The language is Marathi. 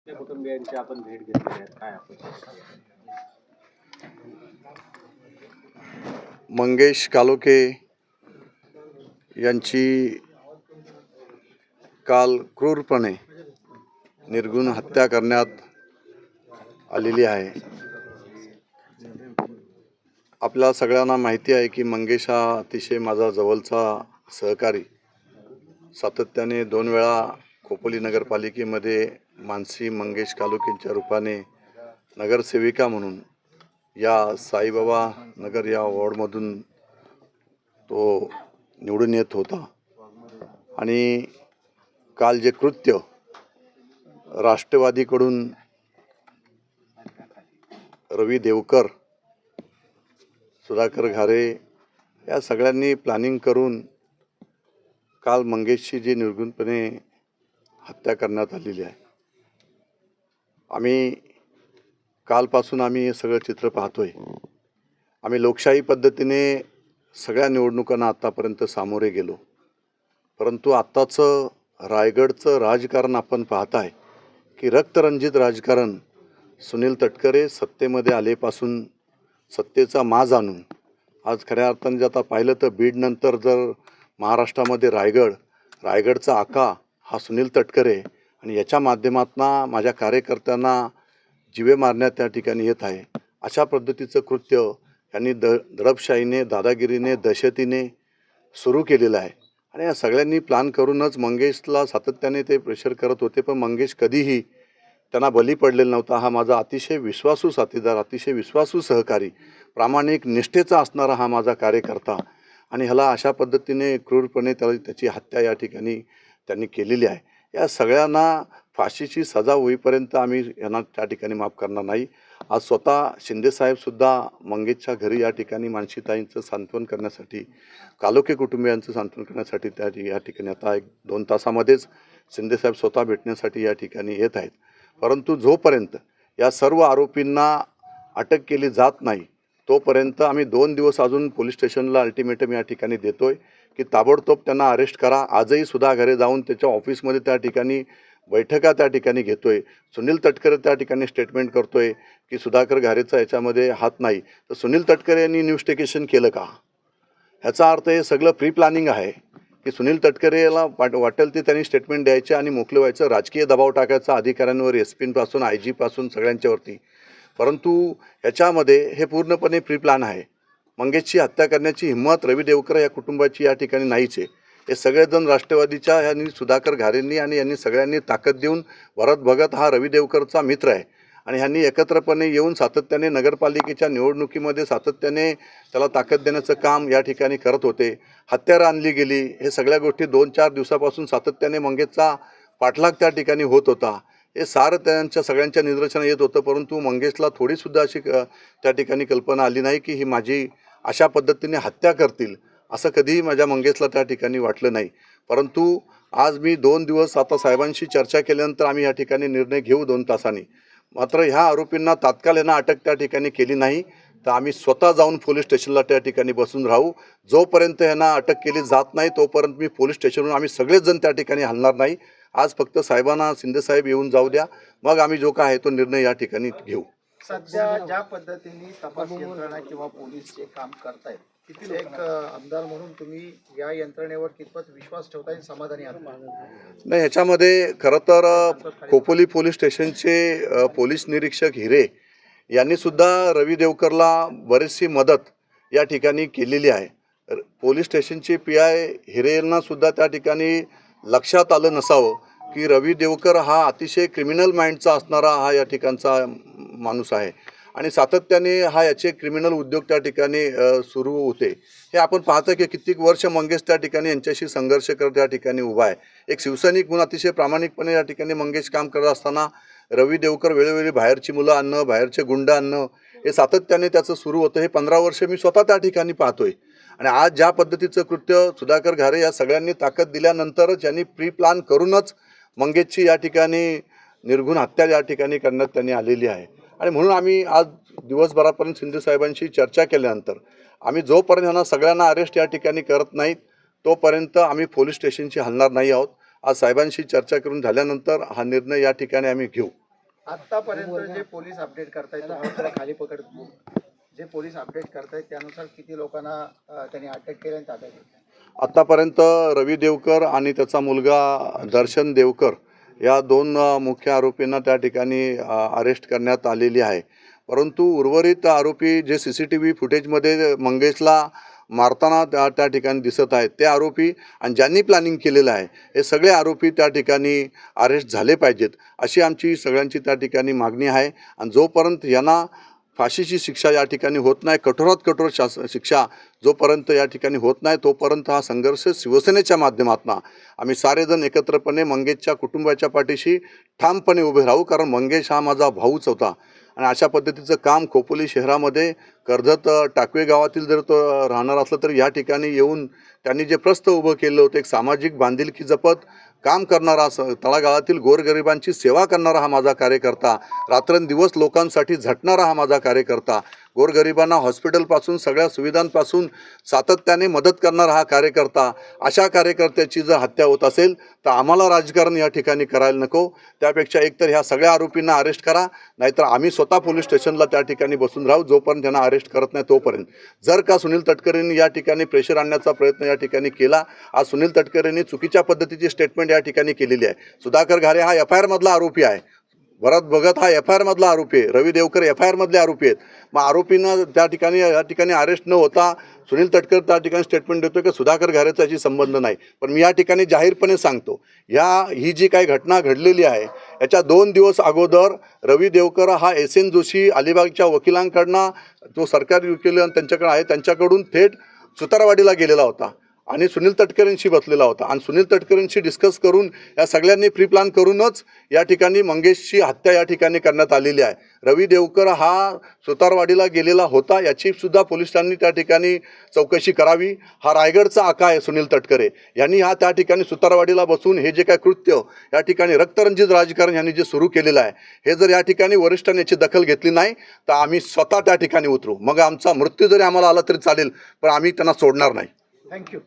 त्या कुटुंबियांची आपण भेट घेतली आहे, काय आपण मंगेश कालोखे यांची काल क्रूरपणे निर्घृण हत्या करण्यात आलेली आहे। आपल्या सगळ्यांना माहिती आहे की मंगेश हा अतिशय माझा जवळचा सहकारी, सातत्याने 2 वेळा खोपोली नगरपालिकेमध्ये मानसी मंगेश कालोखेंच्या रूपाने नगरसेविका म्हणून या साईबाबा नगर या वॉर्डमधून तो निवडून येत होता। आणि काल जे कृत्य राष्ट्रवादीकडून रवी देवकर, सुधाकर घारे या सगळ्यांनी प्लॅनिंग करून काल मंगेशची जी निर्घृणपणे हत्या करण्यात आलेली आहे। आम्ही कालपासून आम्ही हे सगळं चित्र पाहतोय। आम्ही लोकशाही पद्धतीने सगळ्या निवडणुकांना आतापर्यंत सामोरे गेलो, परंतु आत्ताचं रायगडचं राजकारण आपण पाहताय की रक्तरंजित राजकारण। सुनील तटकरे सत्तेमध्ये आलेपासून सत्तेचा माज आणून आज खऱ्या अर्थाने जर आता पाहिलं तर बीडनंतर जर महाराष्ट्रामध्ये रायगडचा आका हा सुनील तटकरे आणि याच्या माध्यमातून माझ्या कार्यकर्त्यांना जीवे मारण्यात त्या ठिकाणी येत आहे। अशा पद्धतीचं कृत्य यांनी दडपशाहीने, दादागिरीने, दहशतीने सुरू केलेलं आहे। आणि या सगळ्यांनी प्लॅन करूनच मंगेशला सातत्याने ते प्रेशर करत होते, पण मंगेश कधीही त्यांना बली पडलेला नव्हता। हा माझा अतिशय विश्वासू साथीदार, अतिशय विश्वासू सहकारी, प्रामाणिक निष्ठेचा असणारा हा माझा कार्यकर्ता, आणि ह्याला अशा पद्धतीने क्रूरपणे त्याची हत्या या ठिकाणी त्यांनी केलेली आहे। या सगळ्यांना फाशीची सजा होईपर्यंत आम्ही यांना त्या ठिकाणी माफ करणार नाही। आज स्वतः शिंदेसाहेबसुद्धा मंगेशच्या घरी या ठिकाणी मानसीताईंचं सांत्वन करण्यासाठी, कालोखे कुटुंबियांचं सांत्वन करण्यासाठी या ठिकाणी आता 1-2 तासामध्येच शिंदेसाहेब स्वतः भेटण्यासाठी या ठिकाणी येत आहेत। परंतु जोपर्यंत या सर्व आरोपींना अटक केली जात नाही तोपर्यंत आम्ही 2 दिवस अजून पोलीस स्टेशनला अल्टिमेटम या ठिकाणी देतोय की ताबडतोब त्यांना अरेस्ट करा। आजही सुधा घरे जाऊन त्याच्या ऑफिसमध्ये त्या ठिकाणी बैठका त्या ठिकाणी घेतोय। सुनील तटकरे त्या ठिकाणी स्टेटमेंट करतोय की सुधाकर घारेचा याच्यामध्ये हात नाही, तर सुनील तटकरे यांनी इन्व्हेस्टिगेशन केलं का? ह्याचा अर्थ हे सगळं प्री प्लॅनिंग आहे की सुनील तटकरेला वाटेल ते त्यांनी स्टेटमेंट द्यायचे आणि मोकळं व्हायचं, राजकीय दबाव टाकायचा अधिकाऱ्यांवर, SP-पासून IG-पासून सगळ्यांच्यावरती। परंतु ह्याच्यामध्ये हे पूर्णपणे प्री प्लॅन आहे। मंगेशची हत्या करण्याची हिंमत रवी देवकर या कुटुंबाची या ठिकाणी नाहीच आहे। हे सगळेजण राष्ट्रवादीच्या यांनी, सुधाकर घारेंनी आणि यांनी सगळ्यांनी ताकद देऊन, भरत भगत हा रवी देवकरचा मित्र आहे आणि ह्यांनी एकत्रपणे येऊन सातत्याने नगरपालिकेच्या निवडणुकीमध्ये सातत्याने त्याला ताकद देण्याचं काम या ठिकाणी करत होते। हत्यारं आणली गेली, हे सगळ्या गोष्टी 2-4 दिवसापासून सातत्याने मंगेशचा पाठलाग त्या ठिकाणी होत होता। हे सारं त्यांच्या सगळ्यांच्या निदर्शनास येत होतं, परंतु मंगेशला थोडीसुद्धा अशी त्या ठिकाणी कल्पना आली नाही की ही माझी अशा पद्धतीने हत्या करतील, असं कधीही माझ्या मंगेशला त्या ठिकाणी वाटलं नाही। परंतु आज मी 2 दिवस आता साहेबांशी चर्चा केल्यानंतर आम्ही या ठिकाणी निर्णय घेऊ 2 तासांनी। मात्र ह्या आरोपींना तात्काळ यांना अटक त्या ठिकाणी केली नाही तर आम्ही स्वतः जाऊन पोलीस स्टेशनला त्या ठिकाणी बसून राहू। जोपर्यंत यांना अटक केली जात नाही तोपर्यंत मी पोलीस स्टेशनवरून आम्ही सगळेच जण त्या ठिकाणी हलणार नाही। आज फक्त साहेबांना, शिंदेसाहेब येऊन जाऊ द्या, मग आम्ही जो काय आहे तो निर्णय या ठिकाणी घेऊ। सध्या ज्या पद्धतीने तपास यंत्रणा किंवा पोलीस जे काम करतायत, एक आमदार म्हणून तुम्ही या यंत्रणेवर कितपत विश्वास ठेवताय, समाधानी आहात? नाही, ह्याच्यामध्ये खरं तर खोपोली पोलीस स्टेशनचे पोलीस निरीक्षक हिरे यांनी सुद्धा रवी देवकरला बरीचशी मदत या ठिकाणी केलेली आहे। पोलीस स्टेशनचे PI हिरे यांना सुद्धा त्या ठिकाणी लक्षात आलं नसावं की रवी देवकर हा अतिशय क्रिमिनल माइंडचा असणारा हा या ठिकाणचा माणूस आहे आणि सातत्याने हा याचे क्रिमिनल उद्योग त्या ठिकाणी सुरू होते। हे आपण पाहतो की कित्येक वर्ष मंगेश त्या ठिकाणी यांच्याशी संघर्ष करत या ठिकाणी उभा आहे। एक शिवसैनिक म्हणून अतिशय प्रामाणिकपणे या ठिकाणी मंगेश काम करत असताना रवी देवकर वेळोवेळी बाहेरची मुलं आणणं, बाहेरचे गुंड आणणं, हे सातत्याने त्याचं सुरू होतं। हे 15 वर्ष मी स्वतः त्या ठिकाणी पाहतोय आणि आज ज्या पद्धतीचं कृत्य सुधाकर घारे या सगळ्यांनी ताकद दिल्यानंतरच यांनी प्री प्लॅन करूनच मंगेशची या ठिकाणी निर्घृण हत्या या ठिकाणी करण्यात त्यांनी आलेली आहे। आणि म्हणून आम्ही आज दिवसभरापर्यंत शिंदेसाहेबांशी चर्चा केल्यानंतर आम्ही जोपर्यंत यांना सगळ्यांना अरेस्ट या ठिकाणी करत नाहीत तोपर्यंत आम्ही पोलीस स्टेशनशी हलणार नाही आहोत। आज साहेबांशी चर्चा करून झाल्यानंतर हा निर्णय या ठिकाणी आम्ही घेऊ। आतापर्यंत जे पोलीस अपडेट करतायत तुम्हाला खाली पकड जे पोलीस अपडेट करतायत त्यानुसार किती लोकांना त्यांनी अटक केली आणि ताब्यात घेतलं? आत्तापर्यंत रवी देवकर आणि त्याचा मुलगा दर्शन देवकर या दोन मुख्य आरोपींना त्या ठिकाणी अरेस्ट करण्यात आलेली आहे. परंतु उर्वरित आरोपी जे CCTV फुटेजमध्ये मंगेशला मारताना त्या ठिकाणी दिसत आहेत ते आरोपी आणि ज्यांनी प्लॅनिंग केलेलं आहे हे सगळे आरोपी त्या ठिकाणी अरेस्ट झाले पाहिजेत अशी आमची सगळ्यांची त्या ठिकाणी मागणी आहे. आणि जोपर्यंत यांना फाशीची शिक्षा या ठिकाणी होत नाही, कठोरात कठोर शिक्षा जोपर्यंत या ठिकाणी होत नाही तोपर्यंत हा संघर्ष शिवसेनेच्या माध्यमातून आम्ही सारेजण एकत्रपणे मंगेशच्या कुटुंबाच्या पाठीशी ठामपणे उभे राहू. कारण मंगेश हा माझा भाऊच होता आणि अशा पद्धतीचं काम खोपोली शहरामध्ये कर्जत टाकवे गावातील जर तो राहणार असलं तर या ठिकाणी येऊन त्यांनी जे प्रस्थ उभं केलं होतं एक सामाजिक बांधिलकी जपत काम करणारा तळागाळातील गोरगरिबांची सेवा करणारा हा माझा कार्यकर्ता, रात्रंदिवस लोकांसाठी झटणारा हा माझा कार्यकर्ता, गोरगरिबांना हॉस्पिटलपासून सगळ्या सुविधांपासून सातत्याने मदत करणारा हा कार्यकर्ता, अशा कार्यकर्त्याची जर हत्या होत असेल तर आम्हाला राजकारण या ठिकाणी करायला नको. त्यापेक्षा एकतर ह्या सगळ्या आरोपींना अरेस्ट करा, नाहीतर आम्ही स्वतः पोलीस स्टेशनला त्या ठिकाणी बसून राहू जोपर्यंत त्यांना अरेस्ट करत नाही तोपर्यंत. जर का सुनील तटकरेंनी या ठिकाणी प्रेशर आणण्याचा प्रयत्न या ठिकाणी केला, आज सुनील तटकरेंनी चुकीच्या पद्धतीची स्टेटमेंट या ठिकाणी केलेली आहे. सुधाकर घारे हा FIR मधला आरोपी आहे, भरत भगत हा FIR मधला आरोपी आहे, रवी देवकर FIR मधले आरोपी आहेत. मग आरोपींना त्या ठिकाणी या ठिकाणी अरेस्ट न होता सुनील तटकर त्या ठिकाणी स्टेटमेंट देतो की सुधाकर घारेचा याची संबंध नाही. पण मी या ठिकाणी जाहीरपणे सांगतो, ही जी काही घटना घडलेली आहे याच्या 2 दिवस अगोदर रवी देवकर हा SN जोशी अलिबागच्या वकिलांकडनं जो सरकारी वकील त्यांच्याकडे आहे त्यांच्याकडून थेट सुतारवाडीला गेलेला होता आणि सुनील तटकरेंशी बसलेला होता आणि सुनील तटकरेंशी डिस्कस करून या सगळ्यांनी प्री प्लॅन करूनच या ठिकाणी मंगेशची हत्या या ठिकाणी करण्यात आलेली आहे. रवी देवकर हा सुतारवाडीला गेलेला होता याची सुद्धा पोलिसांनी त्या ठिकाणी चौकशी करावी. हा रायगडचा आका आहे सुनील तटकरे, यांनी हा त्या ठिकाणी सुतारवाडीला बसून हे जे काय कृत्य या ठिकाणी रक्तरंजित राजकारण यांनी जे सुरू केलेलं आहे हे जर या ठिकाणी वरिष्ठांनी याची दखल घेतली नाही तर आम्ही स्वतः त्या ठिकाणी उतरू. मग आमचा मृत्यू जरी आम्हाला आला तरी चालेल, पण आम्ही त्यांना सोडणार नाही. थँक्यू.